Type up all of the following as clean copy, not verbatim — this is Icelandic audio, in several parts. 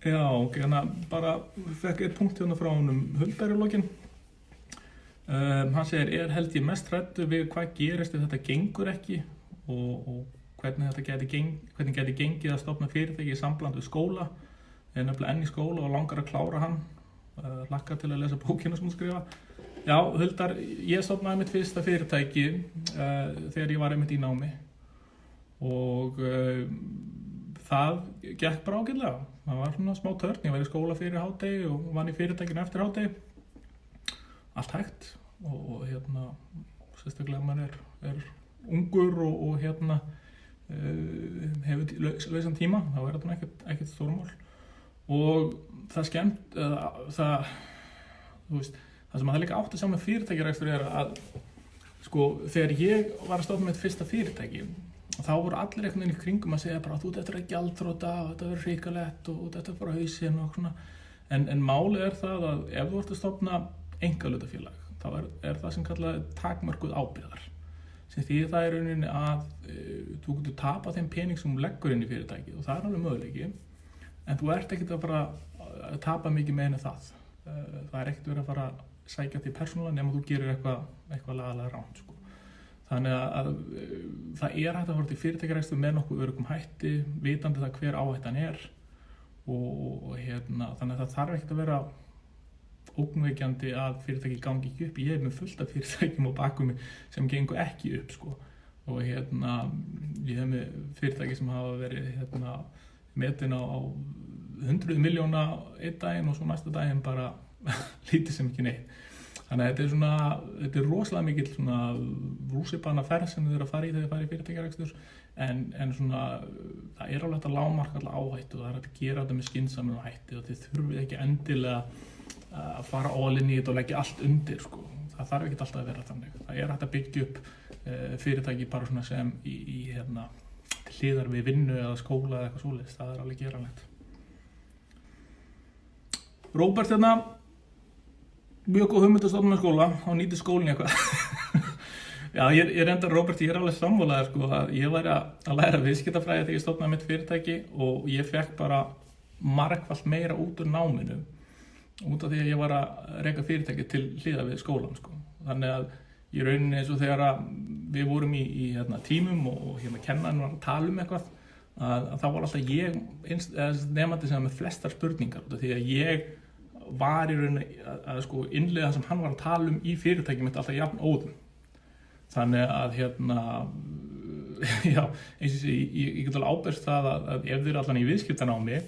Já, ok, bara fekk eitt punkt hérna frá honum Huldar í lokin. Hann segir, held ég mest hræddur við hvað gerist ef þetta gengur ekki og hvernig gæti gengið að stofna fyrirtæki í sambland við skóla. Nefnilega enn í skóla og langar að klára hann. Hlakkar til að lesa bókina sem hún skrifa. Já, Huldar, ég stofnaði mitt fyrsta fyrirtæki þegar ég var einmitt í námi og það gekk bara ágætlega. Það var svona smá törn, ég var í skóla fyrir hádegi og vann í fyrirtækinu eftir hádegi. Allt hægt og sérstaklega maður er ungur og hefur lausan tíma, þá er þetta ekkert stórmál. Og það skemmt, það sem maður líka átti saman fyrirtækjarekstur að sko, þegar ég var að stofna mitt fyrsta fyrirtæki, þá voru allir einhvern veginn í kringum að segja bara að þú þetta er gjaldþrota og þetta verður hrikalegt og þetta er bara hausinn og svona. En málið er það að ef þú ert að stofna einkahlutafélag, þá er það sem kallað takmörkuð ábyrgðar. Sem því það er rauninni að þú getur tapað þeim pening sem þú leggur inn í fyrirtæki og það er alveg möguleiki, en þú ert ekkert að fara að tapa mikið meira en það. Það er ekkert verið að fara að sækja því persónulega nema þú gerir eitthvað lagalega rangt, sko. Þannig að það er hægt að fara til fyrirtækjarekstur með nokkuð öruggum hætti, vitandi það hver áhættan er og þannig að það þarf ekkert að vera ógnvekjandi að fyrirtæki gangi ekki upp. Ég með fullt af fyrirtækjum á bakum mig sem gengur ekki upp, sko. Og ég hef með fyrirtæki sem hafa verið metin á 100 milljóna einn daginn og svo næsta daginn bara lítið sem ekki neitt. Þannig að þetta er rosalega mikill svona rússipana ferð sem þið eru að fara í þegar þið fara í fyrirtækjarekstur en svona það er alveg hægt að lágmarka alla áhættu og það er hægt að gera þetta með skynsamlegum hætti og þið þurfið ekki endilega að fara all in í þetta og leggja allt undir, sko. Það þarf ekki alltaf að vera þannig. Það er hægt að byggja upp fyrirtæki bara svona sem í til hliðar við vinnu eða skóla eða eitthvað svoleiðis. Það er alveg geranlegt. Róbert mjög góð hugmynd að stofna með skóla, þá nýtir skólinn eitthvað. Já, ég reyndar Róbert, ég er alveg sammálaður, sko, að ég væri að læra viðskiptafræði þegar ég stofnaði mitt fyrirtæki og ég fekk bara margfalt meira út úr náminu út af því að ég var að reka fyrirtæki til hliðar við skólann, sko. Þannig að í rauninni eins og þegar við vorum í tímum og kennarinn var að tala um eitthvað að þá var alltaf ég nemandi sem með flestar spurningar út af því að ég var í rauninni að sko innleiða það sem hann var að tala um í fyrirtækjum mitt alltaf jafn óðum. Þannig að já, eins og ég get alveg ábyrgst það að ef þið eru allan í viðskiptanámi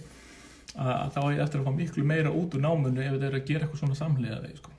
að þá er ég eftir að fá miklu meira út úr náminu ef þið eru að gera eitthvað svona samhliða þeir, sko.